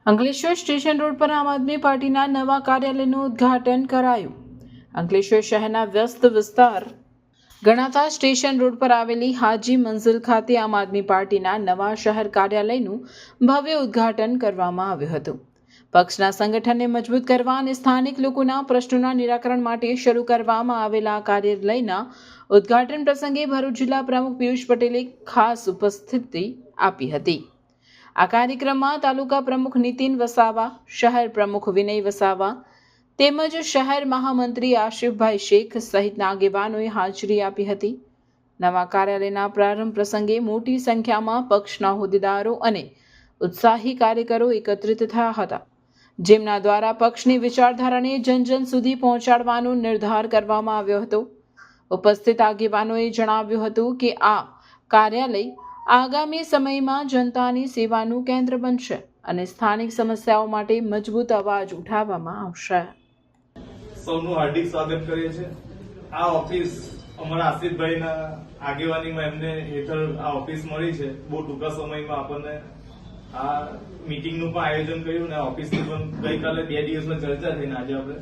Ankleshwar station road પર આમ આદમી પાર્ટીના નવા કાર્યાલયનું ઉદ્ઘાટન કરાયું। અંકલેશ્વર શહેરના વ્યસ્ત વિસ્તાર ગણાતા સ્ટેશન રોડ પર આવેલી હાજી મંઝિલ ખાતે આમ આદમી પાર્ટીના નવા શહેર કાર્યાલયનું ભવ્ય ઉદ્ઘાટન કરવામાં આવ્યું હતું। પક્ષના સંગઠનને મજબૂત કરવા અને સ્થાનિક લોકોના પ્રશ્નોના નિરાકરણ માટે શરૂ કરવામાં આવેલા કાર્યાલયના ઉદ્ઘાટન પ્રસંગે ભરૂચ જિલ્લા પ્રમુખ પિયુષ પટેલે ખાસ ઉપસ્થિતિ આપી હતી। આ કાર્યક્રમમાં તાલુકા પ્રમુખ નીતિન વસાવા, શહેર પ્રમુખ વિનય વસાવા તેમજ શહેર મહામંત્રી આશિફભાઈ શેખ સહિતના આગેવાનોએ હાજરી આપી હતી। નવા કાર્યાલયના પ્રારંભ પ્રસંગે મોટી સંખ્યામાં પક્ષના હોદ્દેદારો અને ઉત્સાહી કાર્યકરો એકત્રિત થયા હતા, જેમના દ્વારા પક્ષની વિચારધારાને જન સુધી પહોંચાડવાનો નિર્ધાર કરવામાં આવ્યો હતો। ઉપસ્થિત આગેવાનોએ જણાવ્યું હતું કે આ કાર્યાલય આગામી સમયમાં જનતાની સેવાનું કેન્દ્ર બનશે અને સ્થાનિક સમસ્યાઓ માટે મજબૂત અવાજ ઉઠાવવામાં આવશે। સૌનું હાર્દિક સ્વાગત કરીએ છીએ। આ ઓફિસ અમારા આસિફભાઈના આગેવાનીમાં એમને હેઠળ આ ઓફિસ મળી છે। બહુ ટૂંકા સમયમાં આપણને આ મીટિંગનું પણ આયોજન કર્યું અને ઓફિસની પણ ગઈકાલે 2 દિવસમાં ચર્ચા થઈને આજે આપણે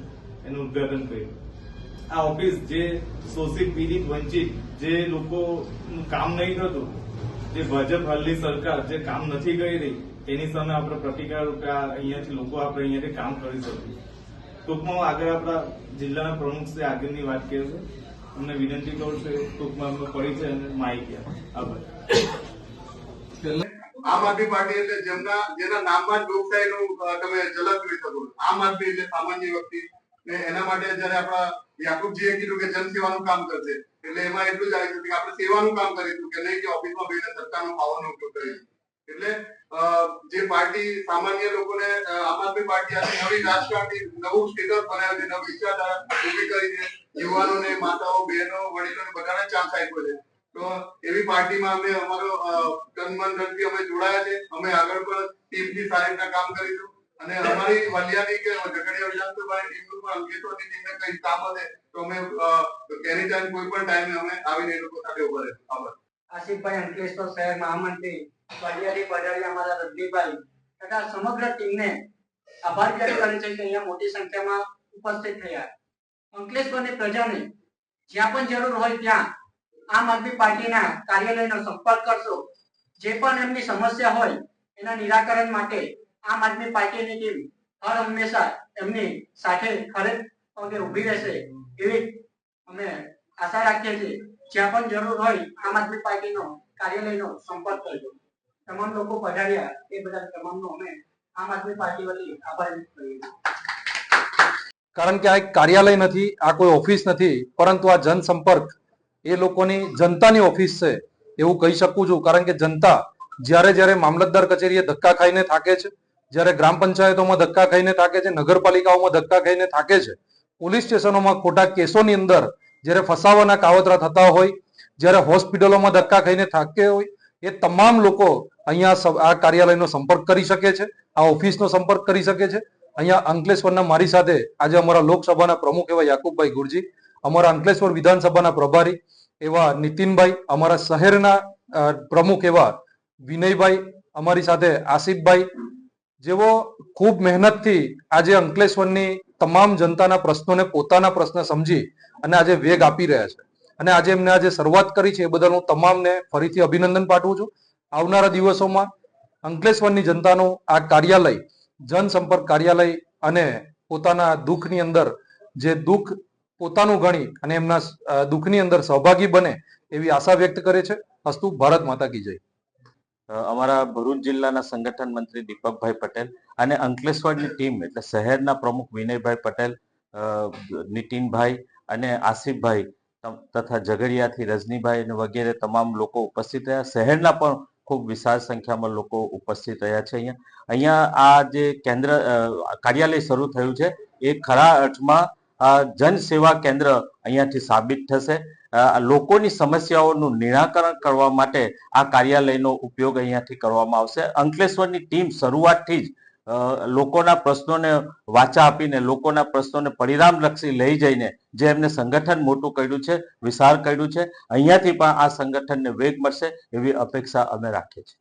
એનું ઉદ્ઘાટન કર્યું। આ ઓફિસ જે શોષિત, પીડિત, વંચિત જે લોકોનું કામ નહીં થતું, જે ભાજપ હાલની સરકાર જે કામ નથી કરી રહી તેની સામે આપણે પ્રતિકાર રૂપે અહીંયાથી લોકો આપણે અહીંયાથી કામ કરી શકીએ। ટૂંકમાં આગળ આપણા જિલ્લાના પ્રમુખ શ્રી આગળની વાત કરીએ છે, અમને વિનંતી કરું છું ટૂંકમાં અમને પરિચય અને માહિતી આપો। આમ આદમી પાર્ટી એટલે જેના નામમાં જ લોકશાહીનું તમે ઝલક જોઈ શકો। આમ આદમી એટલે સામાન્ય વ્યક્તિ ને એના માટે જયારે આપણા યાકુબજીએ કીધું કે જનસેવાનું કામ કરશે એટલે એમાં એટલું જ આવ્યું કે આપણે સેવાનું કામ કરીશું કે નહીં કે ઓફિસમાં બેસીને સત્તાનો પાવરનો ઉપયોગ કરીશું। એટલે જે પાર્ટી સામાન્ય લોકોને આમ આદમી પાર્ટી આજે નવી રાજકારણની નવું સ્ટેટસ બનાવ્યું છે, નવી વિચારધારા ઊભી કરી છે, યુવાનોને, માતાઓ, બહેનો, વડીલોને બધાને ચાન્સ આપ્યો છે। તો એવી પાર્ટીમાં અમે અમારો તન મન ધનથી અમે જોડાયા છે। અમે આગળ પણ ટીમથી સારી રીતના કામ કરીશું અને અમારી વલિયાની કે ઝઘડિયા વિધાનસભાની ટીમનું પણ અંકલેશ્વરની ટીમને કઈ કામ હશે તો અમે એની ટાઈમ કોઈ પણ ટાઈમે અમે આવીને એ લોકો સાથે ઉભા રહીશું। આભાર। આસિફભાઈ, અંકલેશ્વર શહેર મહામંત્રી, વલિયારી બજારી અમારા રજનીભાઈ તથા સમગ્ર ટીમને આભાર વ્યક્ત કરે છે કે અહીંયા મોટી સંખ્યામાં ઉપસ્થિત થયા। અંકલેશ્વરની પ્રજાને જ્યાં પણ જરૂર હોય ત્યાં આમ આદમી પાર્ટીના કાર્યાલયનો સંપર્ક કરશો। જે પણ એમની સમસ્યા હોય એના નિરાકરણ માટે આમ આદમી પાર્ટીની ટીમ હર હંમેશા એમની સાથે ખરે પગે ઊભી રહેશે એવી અમે આશા રાખીએ છીએ। જ્યાં પણ જરૂર હોય આમ આદમી પાર્ટીનો કાર્યાલયનો સંપર્ક કરજો। તમામ લોકો પધાર્યા એ બધા તમામનો અમે આમ આદમી પાર્ટી વતી આભાર વ્યક્ત કરીએ છીએ। કારણ કે આ એક કાર્યાલય નથી, આ કોઈ ઓફિસ નથી, પરંતુ આ જનસંપર્ક એ લોકોની જનતાની ઓફિસ છે એવું કહી શકું છું। કારણ કે જનતા જ્યારે મામલતદાર કચેરીએ ધક્કા ખાઈને થાકે છે, જ્યારે ગ્રામ પંચાયતોમાં ધક્કા ખાઈને થાકે છે, નગરપાલિકાઓમાં ધક્કા ખાઈને થાકે છે, પોલીસ સ્ટેશનોમાં ખોટા કેસોની અંદર જ્યારે ફસાવાના કાવતરા થતા હોય, જ્યારે હોસ્પિટલોમાં ધક્કા ખાઈને થાકે હોય, એ તમામ લોકો અહીંયા આ કાર્યાલયનો સંપર્ક કરી શકે છે, આ ઓફિસનો સંપર્ક કરી શકે છે। અહીંયા અંકલેશ્વરના મારી સાથે આજે અમારા લોકસભાના પ્રમુખ એવા યાકુબભાઈ ગુરજી, અમારા અંકલેશ્વર વિધાનસભાના પ્રભારી એવા નીતિનભાઈ, અમારા શહેરના પ્રમુખ એવા વિનયભાઈ, અમારી સાથે આસિફભાઈ, જેઓ ખૂબ મહેનતથી આજે અંકલેશ્વરની તમામ જનતાના પ્રશ્નોને પોતાના પ્રશ્ન સમજી અને આજે વેગ આપી રહ્યા છે અને આજે એમને આજે શરૂઆત કરી છે એ બદલ હું તમામને ફરીથી અભિનંદન પાઠવું છું। આવનારા દિવસોમાં અંકલેશ્વરની જનતાનું આ કાર્યાલય જનસંપર્ક કાર્યાલય અને પોતાના દુઃખની અંદર જે દુઃખ પોતાનું ગણી અને એમના દુઃખની અંદર સહભાગી બને એવી આશા વ્યક્ત કરે છે। અસ્તુ ભારત માતા કી જય। અમારા ભરૂચ જિલ્લાના સંગઠન મંત્રી દીપકભાઈ પટેલ અને અંકલેશ્વરની ટીમ એટલે શહેરના પ્રમુખ વિનયભાઈ પટેલ, નીતિનભાઈ અને આસિફભાઈ તથા ઝઘડિયાથી રજનીભાઈ અને વગેરે તમામ લોકો ઉપસ્થિત રહ્યા। શહેરના પણ ખૂબ વિશાળ સંખ્યામાં લોકો ઉપસ્થિત રહ્યા છે। અહીંયા આ જે કેન્દ્ર કાર્યાલય શરૂ થયું છે એ ખરા અર્થમાં જન સેવા કેન્દ્ર અહીંયાથી સાબિત થશે। લોકોની સમસ્યાઓનું નિરાકરણ કરવા માટે આ કાર્યાલયનો ઉપયોગ અહીંયાથી કરવામાં આવશે। અંકલેશ્વરની ટીમ શરૂઆતથી જ લોકોના પ્રશ્નોને વાચા આપીને લોકોના પ્રશ્નોને પરિણામલક્ષી લઈ જઈને જે એમને સંગઠન મોટું કર્યું છે, વિશાળ કર્યું છે, અહીંયાથી પણ આ સંગઠનને વેગ મળશે એવી અપેક્ષા અમે રાખીએ છીએ।